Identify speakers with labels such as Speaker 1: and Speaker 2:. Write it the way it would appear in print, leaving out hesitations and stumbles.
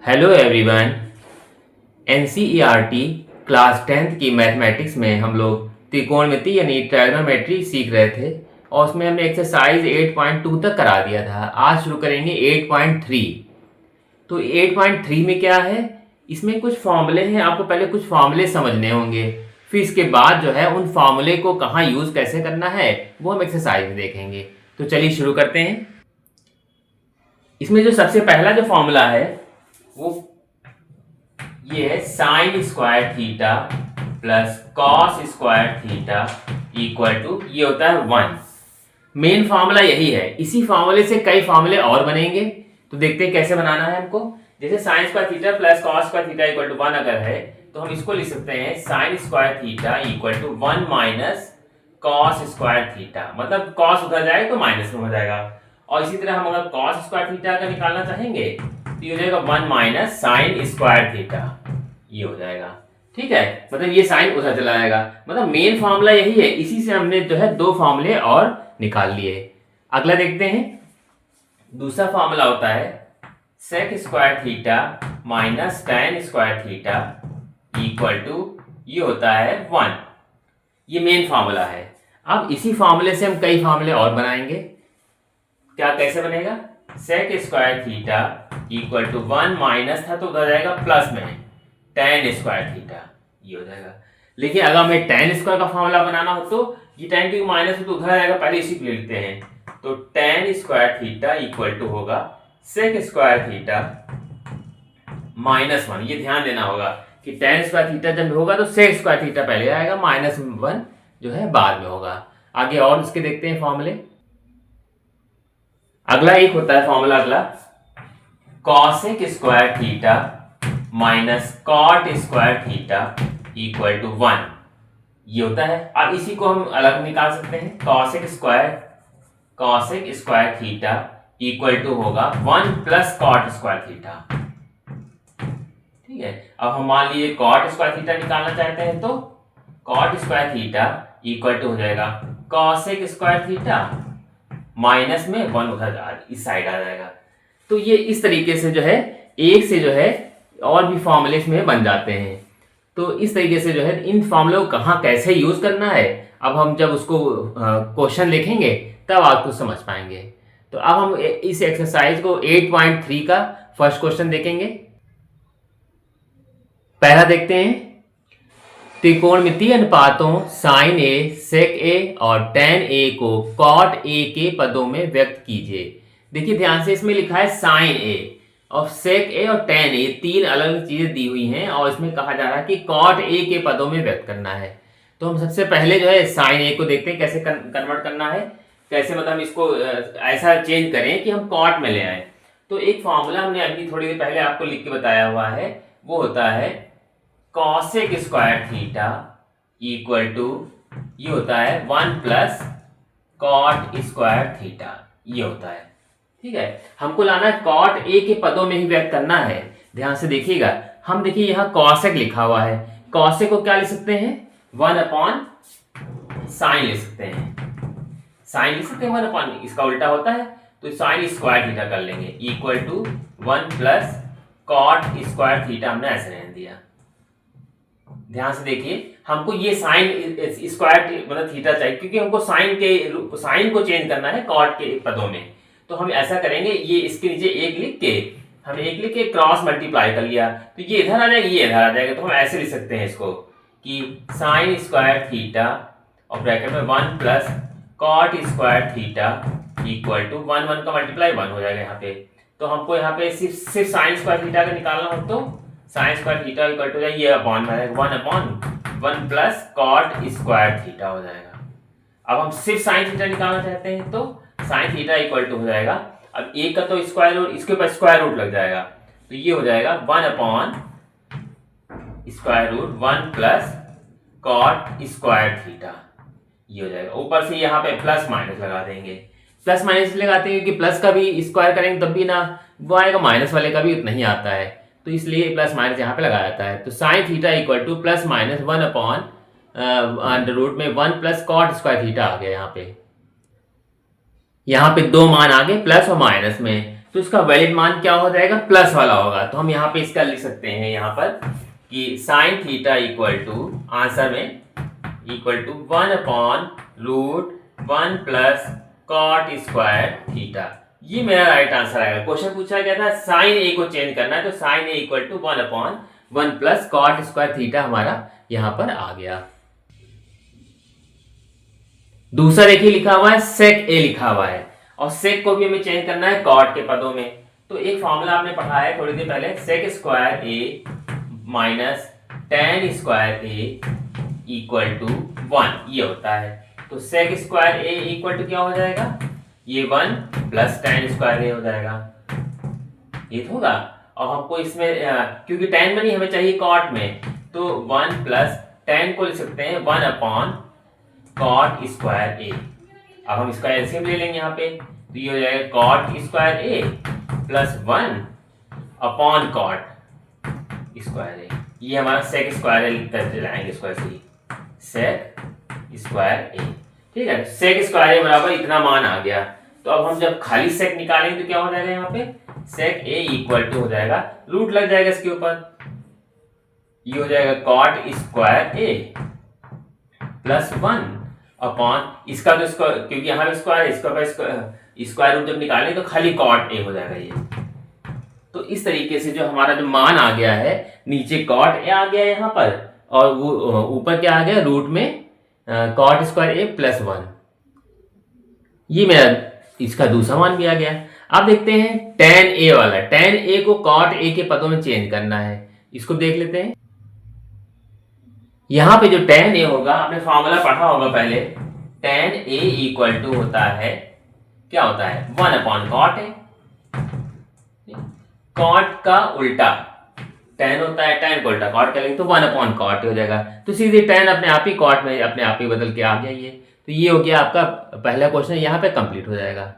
Speaker 1: Hello everyone. NCERT class 10th की mathematics में हम लोग त्रिकोणमिति यानी ट्रायगोनोमेट्री सीख रहे थे और उसमें हमने एक्सरसाइज 8.2 तक करा दिया था। आज शुरू करेंगे 8.3। तो 8.3 में क्या है, इसमें कुछ फॉर्मूले हैं, आपको पहले कुछ फॉर्मूले समझने होंगे, फिर इसके बाद जो है उन फॉर्मूले को कहाँ यूज़ कैसे करना है वो हम एक्सरसाइज में देखेंगे। तो चलिए शुरू करते हैं। इसमें जो सबसे पहला जो फॉर्मूला है वो ये है sine square theta plus cos square theta equal to ये होता है 1। मेन फार्मूला यही है। इसी फार्मूले से कई फार्मूले और बनेंगे, तो देखते हैं कैसे बनाना है हमको। जैसे sine square theta plus cos square theta equal to 1 अगर है तो हम इसको लिख सकते हैं sine square theta equal to 1 minus cos square theta, मतलब कॉस उधर जाएगा तो माइनस में हो जाएगा। और इसी तरह हम अगर कॉस स्क्वायर थीटा का निकालना चाहेंगे तो ये हो जाएगा 1 माइनस साइन स्क्वायर थीटा, ये हो जाएगा। ठीक है, मतलब ये साइन उधर चला जाएगा। मतलब मेन फार्मूला यही है, इसी से हमने जो है दो फार्मूले और निकाल लिए। अगला देखते हैं। दूसरा फार्मूला होता है sec square theta minus tan square theta equal to ये होता है 1। ये मेन फार्मूला है। अब इसी फार्मूले से हम कई फार्मूले और बनाएंगे। क्या कैसे बनेगा, sec square theta equal to 1 minus था तो उधर जाएगा प्लस में tan स्क्वायर थीटा, ये हो जाएगा। लेकिन अगर हमें tan स्क्वायर का फॉर्मूला बनाना हो तो ये tan की माइनस हो तो उधर आएगा, पहले इसी को लिखते हैं। तो tan square theta equal to होगा सेक स्क्वायर थीटा माइनस 1। ये ध्यान देना होगा कि tan स्क्वायर थीटा जब होगा तो सेक स्क्वायर थीटा पहले आएगा, माइनस 1 जो है बाद में होगा। आगे और इसके देखते हैं फॉर्मूले। अगला एक होता है फॉर्मूला अगला cosec square theta minus cot square theta equal to 1, ये होता है। अब इसी को हम अलग निकाल सकते हैं। Cosec square theta equal to होगा 1 प्लस कॉट स्क्वायर थीटा। ठीक है, अब हम मान लीजिए कॉट स्क्वायर थीटा निकालना चाहते हैं तो cot square theta equal to हो जाएगा कॉसेक स्क्वायर थीटा माइनस में 1 उधर इस साइड आ जाएगा। तो ये इस तरीके से जो है एक से जो है और भी फॉर्मूले इसमें बन जाते हैं। तो इस तरीके से जो है इन फॉर्मूलों को कहाँ कैसे यूज करना है, अब हम जब उसको क्वेश्चन लिखेंगे तब आपको समझ पाएंगे। तो अब हम इस एक्सरसाइज को 8.3 का फर्स्ट क्वेश्चन देखेंगे। पहला देखते हैं, त्रिकोणमितीय अनुपातों साइन ए, सेक ए और tan ए को कॉट ए के पदों में व्यक्त कीजिए। देखिए ध्यान से, इसमें लिखा है साइन ए और सेक ए और tan ए, तीन अलग अलग चीजें दी हुई हैं और इसमें कहा जा रहा है कि कॉट ए के पदों में व्यक्त करना है। तो हम सबसे पहले जो है साइन ए को देखते हैं कैसे कन्वर्ट करना है, कैसे मतलब हम इसको ऐसा चेंज करें कि हम कॉट में ले आए। तो एक फॉर्मूला हमने अभी थोड़ी देर पहले आपको लिख के बताया हुआ है, वो होता है cosec square theta equal to ये होता है 1 प्लस कॉट स्क्वायर थीटा, ये होता है। ठीक है, हमको लाना है कॉट ए के पदों में ही व्यक्त करना है। ध्यान से देखिएगा, हम देखिए यहाँ कॉसेक लिखा हुआ है, कॉसेक को क्या लिख सकते हैं 1 अपॉन साइन लिख सकते हैं। साइन लिख सकते हैं 1 अपॉन, इसका उल्टा होता है तो साइन स्क्वायर थीटा कर लेंगे equal to 1 plus cot square theta, हमने ऐसे रहने दिया। ध्यान से देखिए, हमको ये साइन स्क्वायर मतलब थीटा चाहिए क्योंकि हमको साइन को चेंज करना है कॉट के पदों में। तो हम ऐसा करेंगे, ये इसके नीचे एक लिख के हमने एक लिख के क्रॉस मल्टीप्लाई कर लिया तो ये इधर आ जाएगा, ये इधर आ जाएगा। तो हम ऐसे लिख सकते हैं इसको कि साइन स्क्वायर थीटा और ब्रैकेट में 1 plus cot square theta equal to 1 का मल्टीप्लाई 1 हो जाएगा यहाँ पे। तो हमको यहाँ पे सिर्फ साइन स्क्वायर थीटा का निकालना हो तो sine square theta equal to ये अपॉन में 1 प्लस कॉट स्क्वायर थीटा हो जाएगा। अब हम सिर्फ साइन थीटा निकालना चाहते हैं तो साइन थीटा इक्वल टू हो जाएगा, अब एक का तो स्क्वायर रूट, इसके ऊपर स्क्वायर रूट लग जाएगा तो ये हो जाएगा 1 upon square root 1 plus cot square theta, ये हो जाएगा। ऊपर से यहाँ पे प्लस माइनस लगा देंगे, प्लस माइनस लगाते हैं क्योंकि प्लस का भी स्क्वायर करेंगे तब भी ना वो आएगा, माइनस वाले का भी उतना ही आता है, तो इसलिए प्लस माइनस यहाँ पे लगाया जाता है। तो sine theta equal to plus minus 1 upon under root में 1 प्लस कॉट स्क्वायर थीटा आ गया। यहाँ पे दो मान आ गए प्लस और माइनस में, तो उसका वैलिड मान क्या हो जाएगा, प्लस वाला होगा। तो हम यहाँ पे इसका लिख सकते हैं यहाँ पर कि sine theta equal to answer में equal to 1/√1 plus cot square theta. ये मेरा राइट आंसर आएगा। क्वेश्चन पूछा गया था साइन ए को चेंज करना है, तो sine A equal to 1/1 plus cot square theta हमारा यहाँ पर आ गया। दूसरा देखिए लिखा हुआ है सेक ए लिखा हुआ है, और सेक को भी हमें चेंज करना है कॉट के पदों में। तो एक फॉर्मूला आपने पढ़ा है थोड़ी देर पहले, sec square A minus tan square A equal to 1, ये होता है। तो sec square A equal to क्या हो जाएगा, ये 1 प्लस टेन स्क्वायर ए हो जाएगा, ये तो होगा। और हमको इसमें क्योंकि टेन में नहीं हमें चाहिए कॉट में, तो 1 प्लस टेन को लिख सकते हैं 1 कॉट स्क्वायर ए। अब हम इसका एलसीएम ले लेंगे यहाँ पे, तो ये हो जाएगा कॉट स्क्वायर ए प्लस 1 कॉट स्क्वायर ए। ये हमारा सेक स्क्वायर ए लिखते जाएंगे इसको ऐसे ही, सेक स्क्वायर ए। ठीक है, सेक स्क्वायर ए बराबर इतना मान आ गया। तो अब हम जब खाली सेक निकालेंगे तो क्या हो जाएगा, यहाँ पे सेक ए इक्वल टू हो जाएगा, रूट लग जाएगा इसके ऊपर, ये हो जाएगा कॉट स्क्वायर ए प्लस 1 इसका तो क्योंकि यहाँ पे स्क्वायर, स्क्वायर रूट जब निकालें तो खाली कॉट ए हो जाएगा ये। तो इस तरीके से जो हमारा जो मान आ गया है, नीचे कॉट ए आ गया यहाँ पर, और वो ऊपर क्या आ गया, रूट में कॉट स्क्वायर ए प्लस 1। ये मेरा इसका दूसरा मान भी आ गया। अब देखते हैं टेन ए वाला। टेन ए को कॉट ए के पदों में चेंज करना है, इसको देख लेते हैं। यहां पे जो टेन ए होगा, आपने फॉर्मूला पढ़ा होगा पहले, टेन ए इक्वल टू होता है, क्या होता है, 1/कॉट ए। कॉट का उल्टा टेन होता है, टेन का उल्टा कॉट करेंगे तो 1/कॉट हो जाएगा। तो सीधे टेन अपने आप ही कॉट में अपने आप ही बदल के आ गया ये। तो ये हो गया आपका पहला क्वेश्चन, यहाँ पे कंप्लीट हो जाएगा।